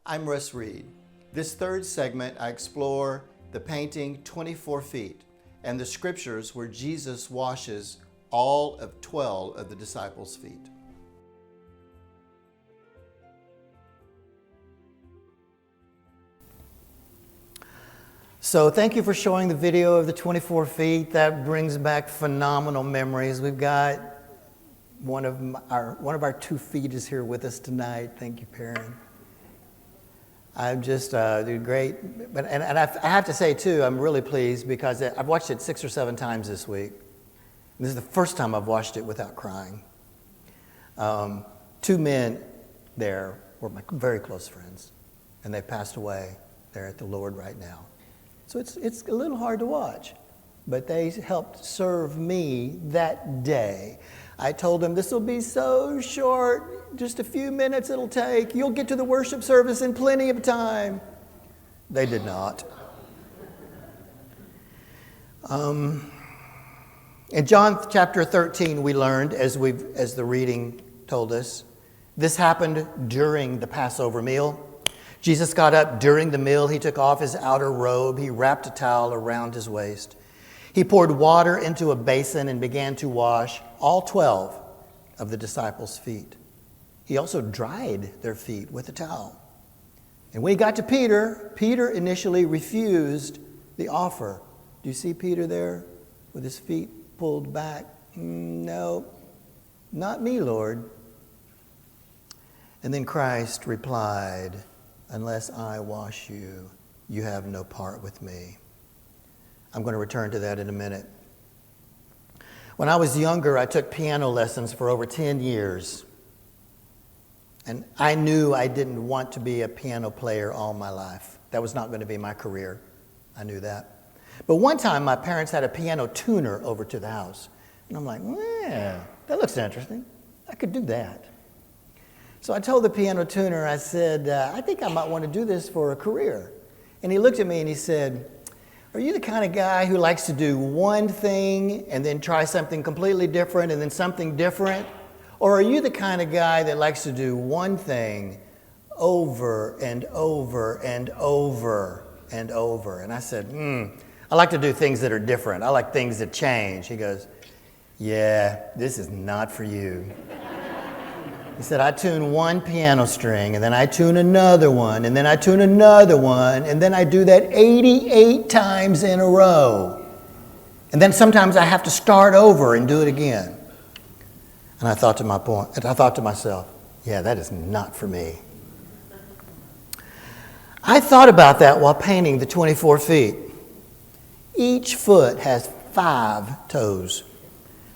I'm Russ Reed. This third segment, I explore the painting 24 Feet and the scriptures where Jesus washes all of 12 of the disciples' feet. So thank you for showing the video of the 24 feet. That brings back phenomenal memories. We've got one of our 2 feet is here with us tonight. Thank you, Perrin. I'm just doing great. But and I have to say, too, I'm really pleased because I've watched it 6 or 7 times this week. This is the first time I've watched it without crying. 2 men there were my very close friends, and they passed away. They're at the Lord right now. So it's a little hard to watch, but they helped serve me that day. I told them, this will be so short, just a few minutes it'll take. You'll get to the worship service in plenty of time. They did not. In John chapter 13, we learned, as the reading told us, this happened during the Passover meal. Jesus got up during the meal. He took off his outer robe. He wrapped a towel around his waist. He poured water into a basin and began to wash all 12 of the disciples' feet. He also dried their feet with a towel. And when he got to Peter, Peter initially refused the offer. Do you see Peter there with his feet pulled back? No, not me, Lord. And then Christ replied, unless I wash you, you have no part with me. I'm going to return to that in a minute. When I was younger, I took piano lessons for over 10 years. And I knew I didn't want to be a piano player all my life. That was not going to be my career. I knew that. But one time, my parents had a piano tuner over to the house. And I'm like, yeah, that looks interesting. I could do that. So I told the piano tuner, I said, I think I might want to do this for a career. And he looked at me and he said, are you the kind of guy who likes to do one thing and then try something completely different and then something different? Or are you the kind of guy that likes to do one thing over and over and over and over? And I said, I like to do things that are different. I like things that change. He goes, yeah, this is not for you. He said, I tune one piano string, and then I tune another one, and then I tune another one, and then I do that 88 times in a row. And then sometimes I have to start over and do it again. And I thought to myself, yeah, that is not for me. I thought about that while painting the 24 feet. Each foot has 5 toes.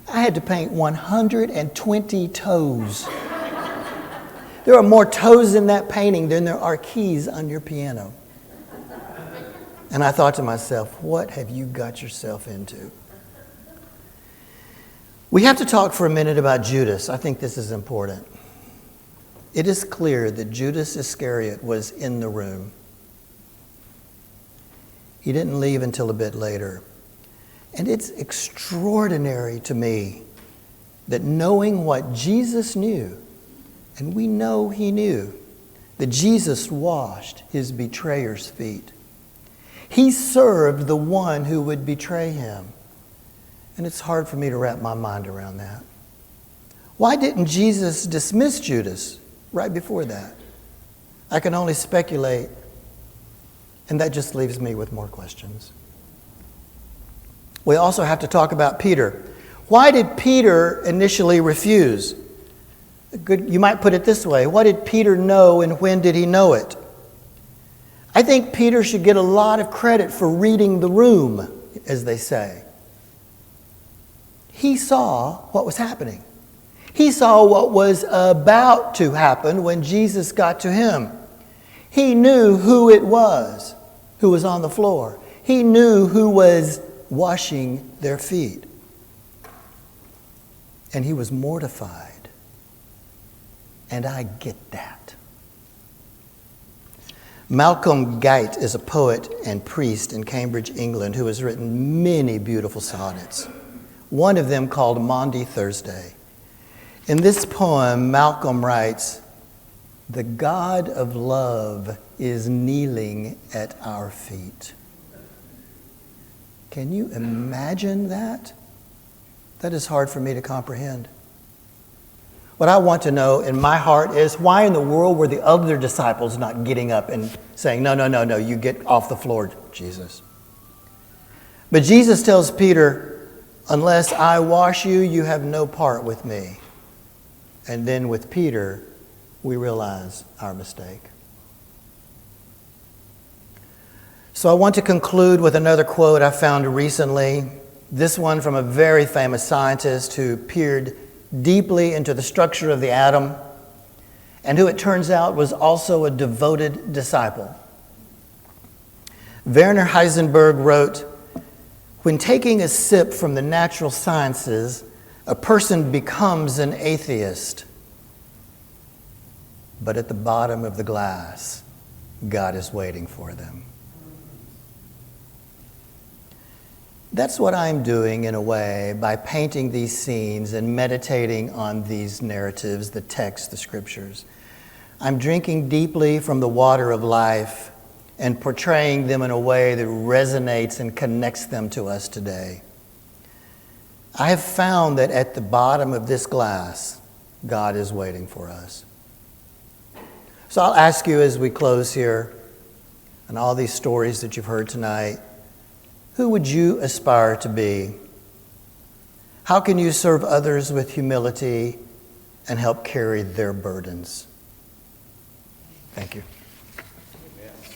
I had to paint 120 toes. There are more toes in that painting than there are keys on your piano. And I thought to myself, what have you got yourself into? We have to talk for a minute about Judas. I think this is important. It is clear that Judas Iscariot was in the room. He didn't leave until a bit later. And it's extraordinary to me that knowing what Jesus knew, and we know he knew, that Jesus washed his betrayer's feet. He served the one who would betray him. And it's hard for me to wrap my mind around that. Why didn't Jesus dismiss Judas right before that? I can only speculate, and that just leaves me with more questions. We also have to talk about Peter. Why did Peter initially refuse? You might put it this way. What did Peter know and when did he know it? I think Peter should get a lot of credit for reading the room, as they say. He saw what was happening. He saw what was about to happen when Jesus got to him. He knew who it was who was on the floor. He knew who was washing their feet. And he was mortified. And I get that. Malcolm Guite is a poet and priest in Cambridge, England, who has written many beautiful sonnets. One of them called Maundy Thursday. In this poem, Malcolm writes, The God of love is kneeling at our feet. Can you imagine that? That is hard for me to comprehend. What I want to know in my heart is, why in the world were the other disciples not getting up and saying, no, you get off the floor, Jesus? But Jesus tells Peter, unless I wash you, you have no part with me. And then with Peter, we realize our mistake. So I want to conclude with another quote I found recently. This one from a very famous scientist who peered deeply into the structure of the atom, and who it turns out was also a devoted disciple. Werner Heisenberg wrote, "When taking a sip from the natural sciences, a person becomes an atheist. But at the bottom of the glass, God is waiting for them." That's what I'm doing in a way by painting these scenes and meditating on these narratives, the text, the scriptures. I'm drinking deeply from the water of life and portraying them in a way that resonates and connects them to us today. I have found that at the bottom of this glass, God is waiting for us. So I'll ask you as we close here, and all these stories that you've heard tonight, who would you aspire to be? How can you serve others with humility and help carry their burdens? Thank you. Amen.